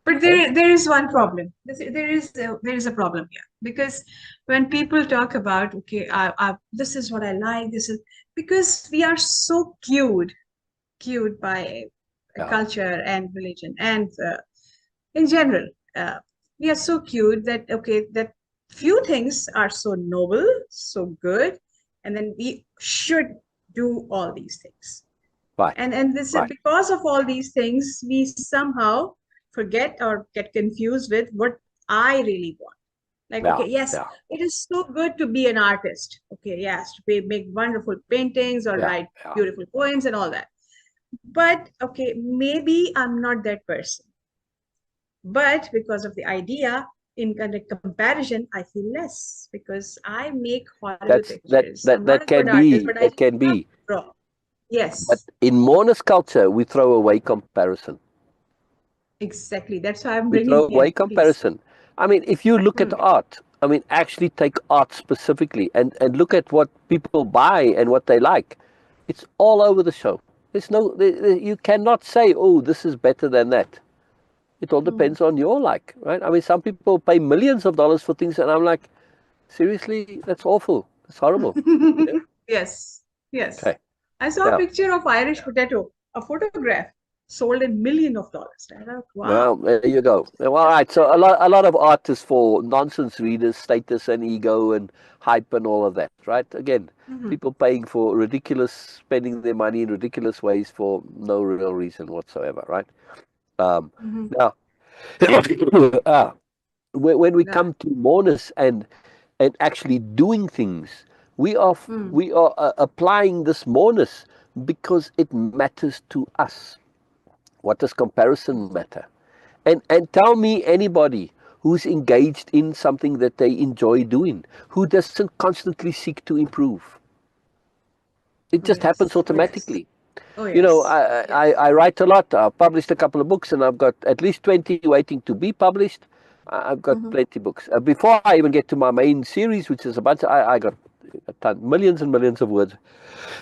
But there is one problem. There is a problem here, because when people talk about, okay, this is what I like, this is because we are so cued by culture and religion and in general, we are so cued that that few things are so noble, so good, and then we should do all these things. Right. And this is because of all these things, we somehow forget or get confused with what I really want. Like, it is so good to be an artist. Okay, yes, to make wonderful paintings or write beautiful poems and all that. But, okay, maybe I'm not that person. But because of the idea, in kind of comparison, I feel less because I make horrible pictures. That can be. Yes. But in Moreness-Culture, we throw away comparison. Exactly. That's why I'm bringing it. We throw away comparison. I mean, if you look at art, I mean, actually take art specifically and look at what people buy and what they like. It's all over the show. You cannot say, oh, this is better than that. It all depends on your like, right? I mean, some people pay millions of dollars for things, and I'm like, seriously, that's awful. That's horrible. Yes. Okay. I saw a picture of Irish potato, a photograph sold in millions of dollars. Wow. Well, there you go. Well, all right. So a lot of art is for nonsense readers, status and ego and hype and all of that, right? Again, people paying for spending their money in ridiculous ways for no real reason whatsoever, right? Now, when we come to Moreness and actually doing things, we are applying this Moreness because it matters to us. What does comparison matter? And tell me anybody who's engaged in something that they enjoy doing, who doesn't constantly seek to improve. It just happens automatically. Oh, yes. You know, I write a lot. I've published a couple of books, and I've got at least 20 waiting to be published. I've got plenty of books. Before I even get to my main series, which is a bunch, I got millions and millions of words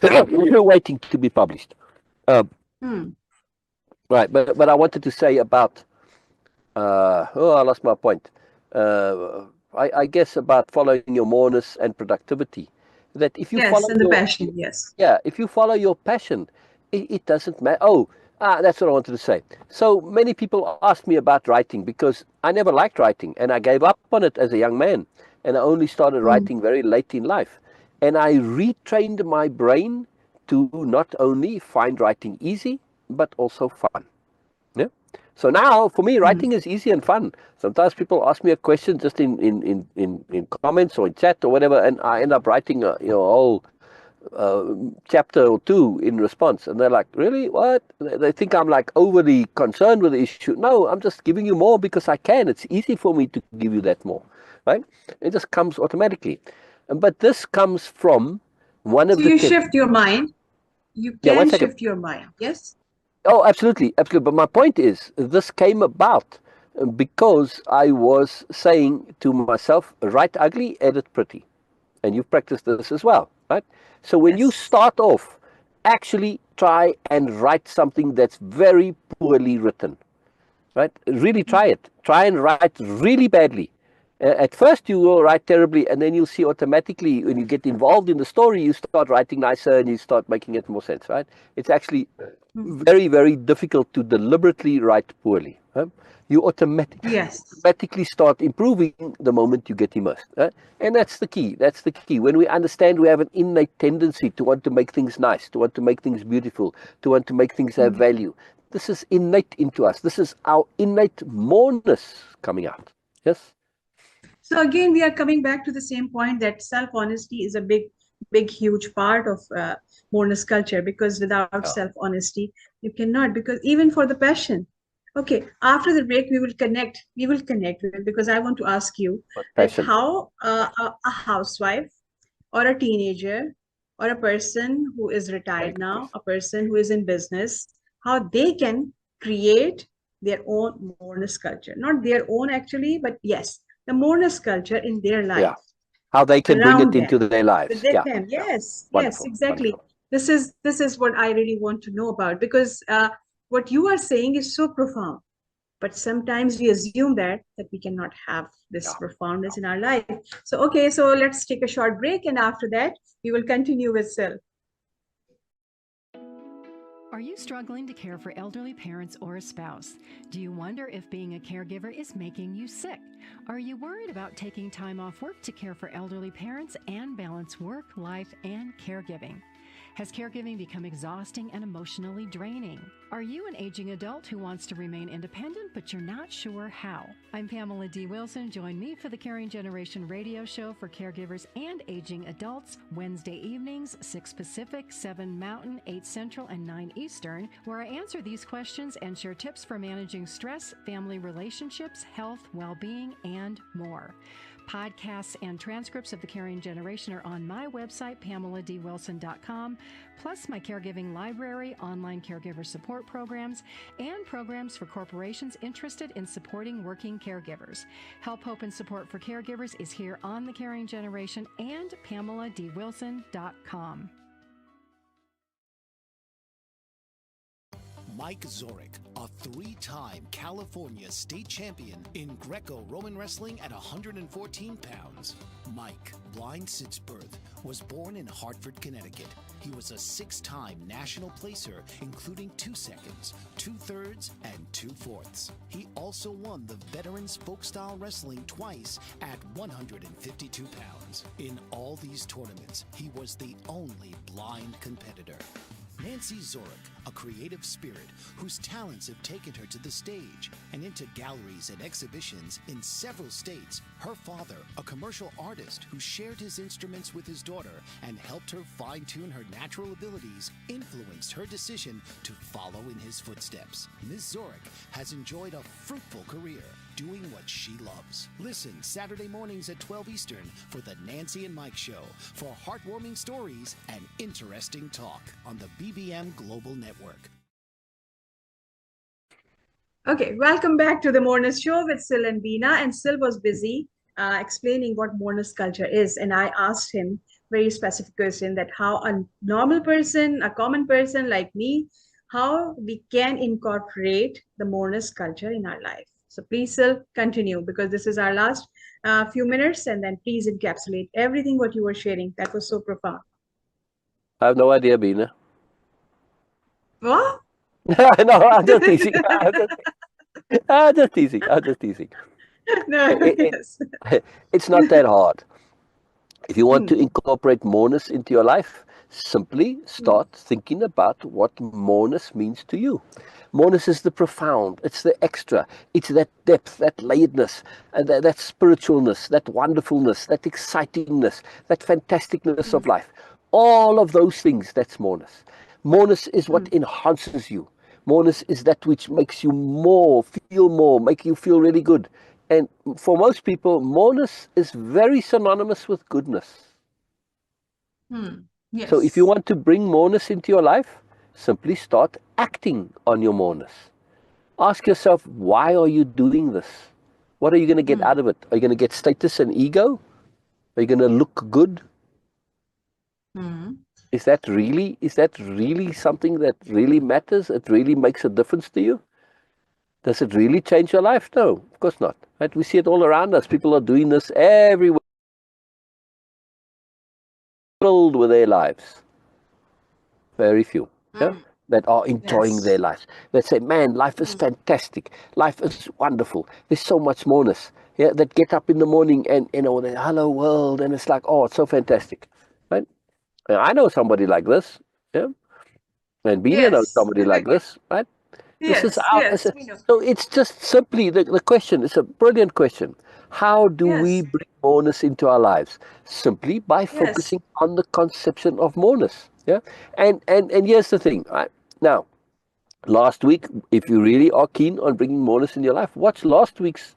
waiting to be published. Right, but I wanted to say about, I lost my point. I guess about following your Moreness and productivity. That if you follow and the passion, if you follow your passion, it doesn't matter. That's what I wanted to say. So many people ask me about writing because I never liked writing and I gave up on it as a young man, and I only started writing very late in life. And I retrained my brain to not only find writing easy, but also fun. Yeah. So now for me, writing is easy and fun. Sometimes people ask me a question just in comments or in chat or whatever, and I end up writing a whole chapter or two in response, and they're like, really, what? They think I'm like overly concerned with the issue. No, I'm just giving you more because I can. It's easy for me to give you that more, right? It just comes automatically. But this comes from one of the... So you shift your mind. You can shift your mind, yes? Oh, absolutely, absolutely. But my point is, this came about because I was saying to myself, write ugly, edit pretty. And you've practiced this as well, right? So when you start off actually try and write something that's very poorly written, right? Really try it. Try and write really badly. At first you will write terribly, and then you'll see automatically when you get involved in the story, you start writing nicer and you start making it more sense, right? It's actually very, very difficult to deliberately write poorly. You automatically start improving the moment you get immersed. And that's the key. That's the key. When we understand we have an innate tendency to want to make things nice, to want to make things beautiful, to want to make things have value. This is innate into us. This is our innate moreness coming out. Yes? So again, we are coming back to the same point that self-honesty is a big, huge part of Moreness culture, because without self-honesty, you cannot, because even for the passion. Okay, after the break, we will connect because I want to ask you that how a housewife or a teenager or a person who is retired now, a person who is in business, how they can create their own Moreness culture. Not their own actually, but yes, the Moreness culture in their life. Yeah. How they can bring it into their lives. Yes, yes, Wonderful. exactly. Wonderful. This is what I really want to know about, because what you are saying is so profound. But sometimes we assume that we cannot have this profoundness in our life. So, okay, so let's take a short break. And after that, we will continue with Syl. Are you struggling to care for elderly parents or a spouse? Do you wonder if being a caregiver is making you sick? Are you worried about taking time off work to care for elderly parents and balance work, life, and caregiving? Has caregiving become exhausting and emotionally draining? Are you an aging adult who wants to remain independent, but you're not sure how? I'm Pamela D. Wilson. Join me for the Caring Generation radio show for caregivers and aging adults, Wednesday evenings, 6 Pacific, 7 Mountain, 8 Central, and 9 Eastern, where I answer these questions and share tips for managing stress, family relationships, health, well-being, and more. Podcasts and transcripts of The Caring Generation are on my website, PamelaDWilson.com, plus my caregiving library, online caregiver support programs, and programs for corporations interested in supporting working caregivers. Help, hope, and support for caregivers is here on The Caring Generation and PamelaDWilson.com. Mike Zorek, a 3-time California state champion in Greco-Roman wrestling at 114 pounds. Mike, blind since birth, was born in Hartford, Connecticut. He was a 6-time national placer, including 2 seconds, 2 thirds, and 2 fourths. He also won the Veterans Folk-Style Wrestling twice at 152 pounds. In all these tournaments, he was the only blind competitor. Nancy Zorek, a creative spirit whose talents have taken her to the stage and into galleries and exhibitions in several states. Her father, a commercial artist who shared his instruments with his daughter and helped her fine-tune her natural abilities, influenced her decision to follow in his footsteps. Ms. Zorek has enjoyed a fruitful career doing what she loves. Listen Saturday mornings at 12 Eastern for the Nancy and Mike Show for heartwarming stories and interesting talk on the BBM Global Network. Okay, welcome back to the Moreness Show with Syl and Beena. And Syl was busy explaining what Moreness culture is. And I asked him very specific question that how a normal person, a common person like me, how we can incorporate the Moreness culture in our life. So please, Syl, continue, because this is our last few minutes, and then please encapsulate everything what you were sharing. That was so profound. I have no idea, Beena. What? No, I'm just teasing. I'm just teasing. No, It's not that hard. If you want to incorporate moreness into your life, simply start thinking about what moreness means to you. Moreness is the profound, it's the extra, it's that depth, that layeredness, and that spiritualness, that wonderfulness, that excitingness, that fantasticness of life. All of those things, that's moreness. Moreness is what enhances you. Moreness is that which makes you feel more, make you feel really good. And for most people, moreness is very synonymous with goodness. Yes. So if you want to bring moreness into your life, simply start acting on your moreness. Ask yourself, why are you doing this? What are you going to get out of it? Are you going to get status and ego? Are you going to look good? is that really something that really matters? It really makes a difference to you? Does it really change your life? No, of course not. Right? We see it all around us. People are doing this everywhere, filled with their lives. Very few, yeah, that are enjoying their Yes. lives. That say, man, life is fantastic. Life is wonderful. There's so much moreness. Yeah, that get up in the morning and, the hello world, and it's like, oh, it's so fantastic, right? And I know somebody like this, yeah, and Bina knows Yes. somebody like this, right? This is Yes. our, Yes. We know. so it's just simply the question. It's a brilliant question. How do we Yes. bring moreness into our lives? Simply by Yes. focusing on the conception of moreness. Yeah, and here's the thing. Right now, last week, if you really are keen on bringing moreness in your life, watch last week's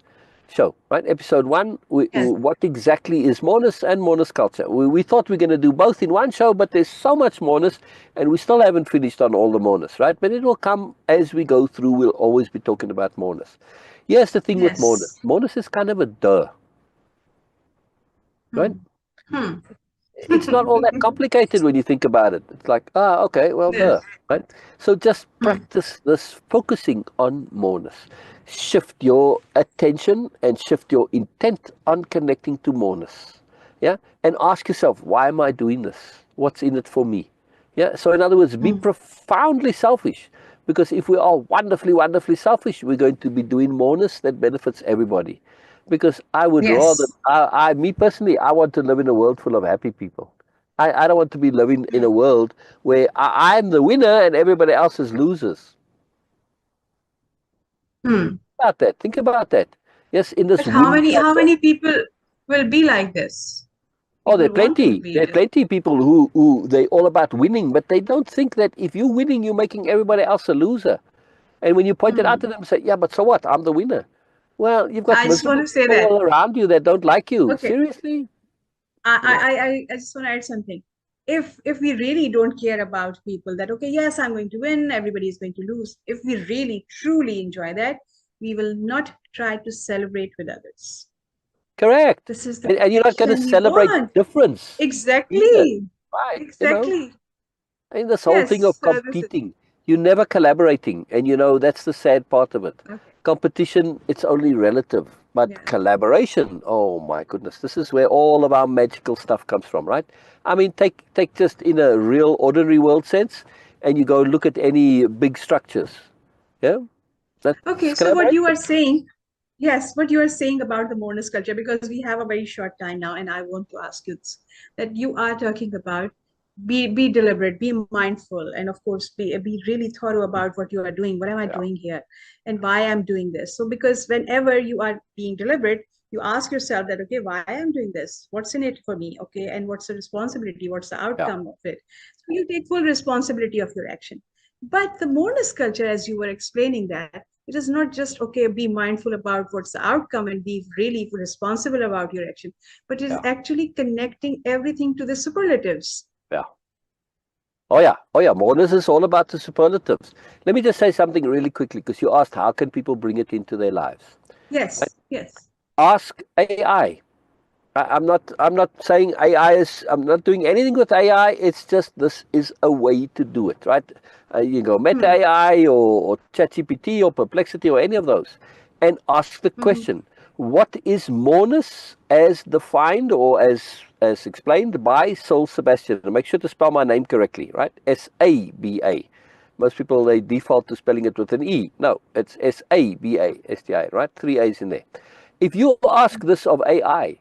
show, right? Episode 1, Yes. what exactly is Moreness and Moreness-Culture. We thought we are going to do both in one show, but there's so much Moreness, and we still haven't finished on all the Moreness, right? But it will come as we go through. We'll always be talking about Moreness. Here's the thing with Moreness. Yes. Moreness is kind of a duh, right? Hmm. Hmm. It's not all that complicated when you think about it. It's like, okay, well, Yes. duh, right? So just Hmm. practice this focusing on moreness. Shift your attention and shift your intent on connecting to moreness. Yeah, and ask yourself, why am I doing this? What's in it for me? Yeah, so in other words, be Hmm. profoundly selfish. Because if we are wonderfully, wonderfully selfish, we're going to be doing moreness that benefits everybody. Because I would rather, Yes. me personally, I want to live in a world full of happy people. I don't want to be living in a world where I'm the winner and everybody else is losers. Hmm. About that. Think about that. Yes, in this But win how culture. many people will be like this? Oh, there People are want to plenty. be There are this. plenty of people who they all about winning, but they don't think that if you're winning, you're making everybody else a loser. And when you point it out Hmm. to them, say, yeah, but so what? I'm the winner. Well, you've got I just want miserable to say people that. all around you that don't like you. Okay. Seriously? I, You know? I, I, I just want to add something. If we really don't care about people that, okay, yes, I'm going to win, everybody is going to lose. If we really, truly enjoy that, we will not try to celebrate with others. Correct. This is the And you're not going to connection we celebrate want. difference either. Exactly. Right. Exactly. And this whole thing Yes. of So this is competing, you're never collaborating. And that's the sad part of it. okay. Competition, it's only relative. But Yes. collaboration, oh my goodness, this is where all of our magical stuff comes from, right? I mean, take just in a real ordinary world sense, and you go look at any big structures. Yeah? That's Okay. So what you collaboration. are saying, yes, what you are saying about the Moreness culture, because we have a very short time now, and I want to ask you this, that you are talking about be deliberate, be mindful, and of course be really thorough about what you are doing. What am I Yeah. doing here, and why I'm doing this? So because whenever you are being deliberate, you ask yourself that, okay, why I'm doing this? What's in it for me? Okay, and what's the responsibility? What's the Yeah. outcome of it? So you take full responsibility of your action. But the Moreness culture, as you were explaining that, it is not just, okay, be mindful about what's the outcome and be really responsible about your action, but it is Yeah. actually connecting everything to the superlatives. Yeah. Oh yeah. Oh yeah. Moreness is all about the superlatives. Let me just say something really quickly, because you asked how can people bring it into their lives. Yes, yes, Ask AI. I'm not saying AI is. I'm not doing anything with AI. It's just this is a way to do it, right? You go Meta hmm. AI or ChatGPT or Perplexity or any of those, and ask the Hmm. question: what is moreness as defined or as explained by Syl Sabastian? And make sure to spell my name correctly, right? Saba. Most people they default to spelling it with an E. No, it's Sabasti, right? 3 A's in there. If you ask this of AI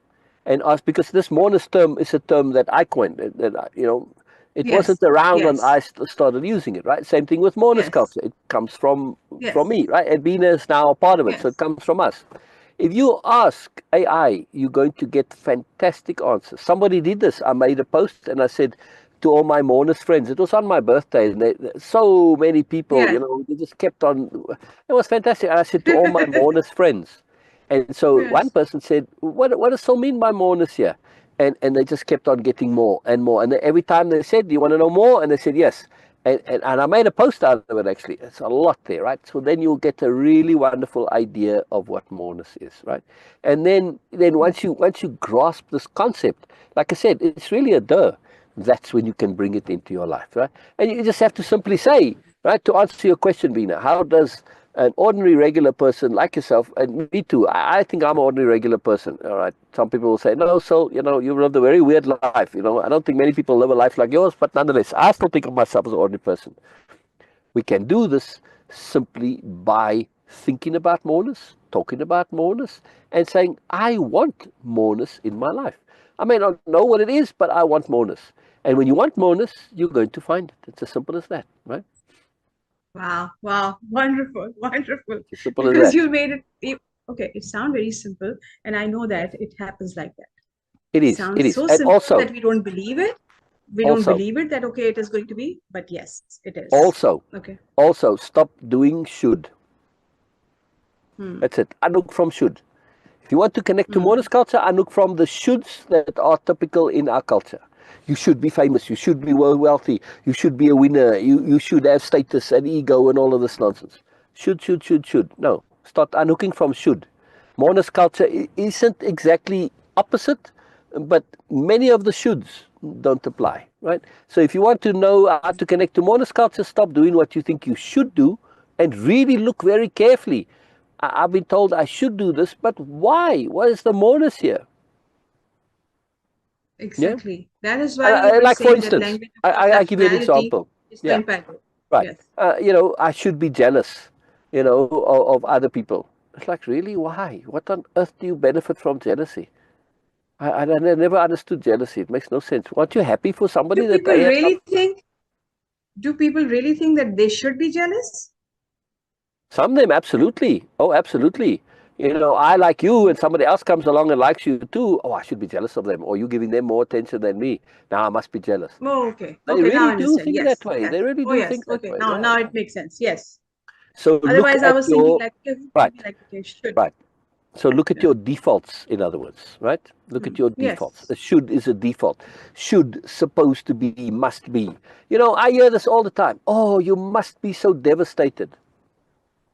and ask, because this moreness term is a term that I coined, it wasn't Yes, around when yes, I started using it, right? Same thing with Moreness yes, culture. It comes from yes, me, right? And Bina is now a part of it, so it yes. comes from us. If you ask AI, you're going to get fantastic answers. Somebody did this. I made a post and I said to all my mourners friends, it was on my birthday, and so many people, Yes. they just kept on. It was fantastic. And I said to all my mourners friends, and so one Yes. person said, what does so mean by moreness here? And they just kept on getting more and more. And every time they said, do you want to know more? And they said, yes. And I made a post out of it, actually. It's a lot there, right? So then you'll get a really wonderful idea of what moreness is, right? And then Yes. once you grasp this concept, like I said, it's really a duh. that's when you can bring it into your life, right? And you just have to simply say, right, to answer your question, Bina, how does an ordinary regular person like yourself, and me too, I think I'm an ordinary regular person, all right? Some people will say, no, so, you know, you live a very weird life, you know. I don't think many people live a life like yours, but nonetheless, I still think of myself as an ordinary person. We can do this simply by thinking about moreness, talking about moreness, and saying, I want moreness in my life. I may not know what it is, but I want moreness. And when you want moreness, you're going to find it. It's as simple as that, right? Wow, wow, wonderful, wonderful. It's as simple as Because that. you made it, okay, it sounds very simple, and I know that it happens like that. It is, Sounds it is. so And simple also, that we don't believe it. We don't believe it that, okay, it is going to be, but yes, it is. Also, stop doing should. That's it. Unhook from should. If you want to connect to Moreness culture, unhook from the shoulds that are typical in our culture. You should be famous. You should be wealthy. You should be a winner. You should have status and ego and all of this nonsense. Should. No. Start unhooking from should. Moreness culture isn't exactly opposite, but many of the shoulds don't apply, right? So if you want to know how to connect to Moreness culture, stop doing what you think you should do and really look very carefully. I've been told I should do this, but why? What is the moreness here? Exactly. Yeah? That is why we were like, for saying that instance, language I give you an of example. is so impactful. Right. Yes. You know, I should be jealous, you know, of other people. It's like, really, why? What on earth do you benefit from jealousy? I never understood jealousy. It makes no sense. Aren't you happy for somebody that they have Do people really think that they should be jealous? Some of them, absolutely. Oh, absolutely. You know, I like you and somebody else comes along and likes you too. Oh, I should be jealous of them. Or you giving them more attention than me. Now I must be jealous. Oh, okay. They Okay, now really I do understand. think Yes. that way. Yes. They really Oh, do yes. think that Okay. way. Now it makes sense. Yes. So look Otherwise, I at was thinking like, right. okay, should. Right. So look at your defaults, in other words, right? Look at your defaults. Yes. A should is a default. Should, supposed to be, must be. You know, I hear this all the time. Oh, you must be so devastated.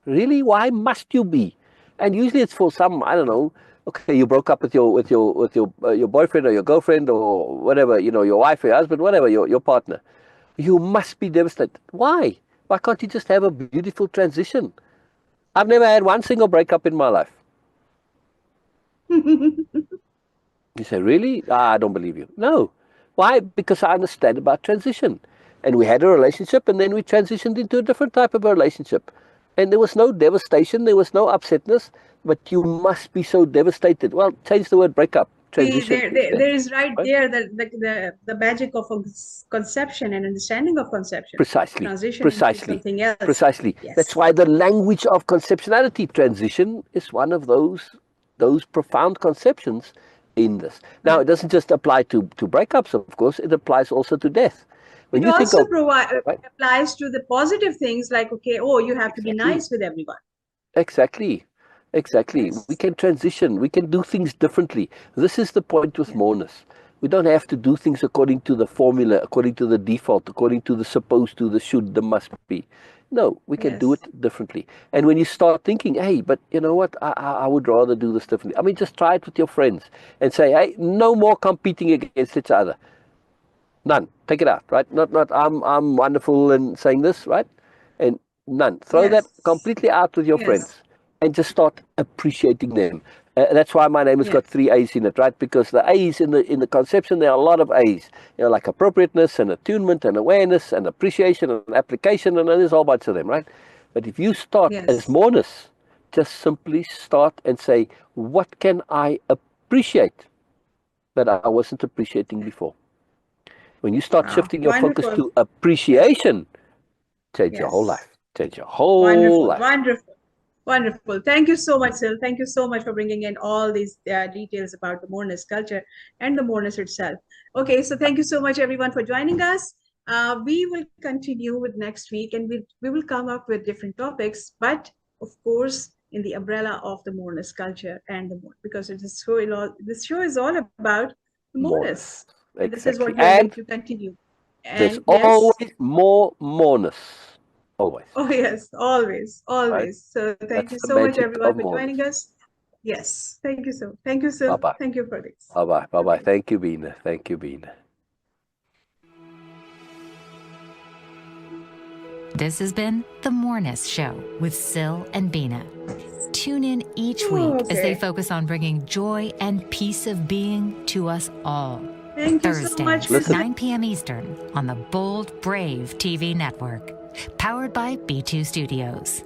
Really? Why must you be? And usually it's for some, I don't know. Okay, you broke up with your boyfriend or your girlfriend or whatever, you know, your wife or your husband, whatever, your partner. You must be devastated. Why? Why can't you just have a beautiful transition? I've never had one single breakup in my life. You say, really? I don't believe you. No. Why? Because I understand about transition. And we had a relationship and then we transitioned into a different type of a relationship. And there was no devastation, there was no upsetness, but you must be so devastated. Well, change the word breakup. Transition. There is right there the magic of conception and understanding of conception. Precisely. Transition into something else. Precisely. Yes. That's why the language of conceptionality, transition, is one of those profound conceptions in this. Now, it doesn't just apply to breakups, of course, it applies also to death. When it you also think of, applies to the positive things like, okay, oh, you have to be nice with everyone. Exactly. Yes. We can transition. We can do things differently. This is the point with moreness. We don't have to do things according to the formula, according to the default, according to the supposed to, the should, the must be. No, we can do it differently. And when you start thinking, hey, but you know what, I would rather do this differently. I mean, just try it with your friends and say, hey, no more competing against each other. None. Take it out, right? Not I'm wonderful and saying this, right? And none. Throw that completely out with your friends and just start appreciating them. That's why my name has got 3 A's in it, right? Because the A's in the conception, there are a lot of A's. You know, like appropriateness and attunement and awareness and appreciation and application, and there's a whole bunch of them, right? But if you start as moreness, just simply start and say, what can I appreciate that I wasn't appreciating before? When you start shifting your focus to appreciation, change your whole life. Change your whole life. Wonderful. Thank you so much, Syl. Thank you so much for bringing in all these details about the Moreness culture and the Moreness itself. Okay, so thank you so much, everyone, for joining us. We will continue with next week, and we will come up with different topics, but of course, in the umbrella of the Moreness culture and the because this show is all about the Moreness. Exactly. This is what we are going to continue. And there's always more moreness. Always. Oh, yes. Always. Right? So thank you so much, everyone, for joining us. Yes. Thank you so. Thank you, Syl. Bye-bye. Thank you for this. Bye-bye. Bye-bye. Thank you, Bina. Thank you, Bina. This has been The Moreness Show with Syl and Bina. Tune in each week as they focus on bringing joy and peace of being to us all. Thank you Thursday, so much. 9 p.m. Eastern on the Bold Brave TV network. Powered by B2 Studios.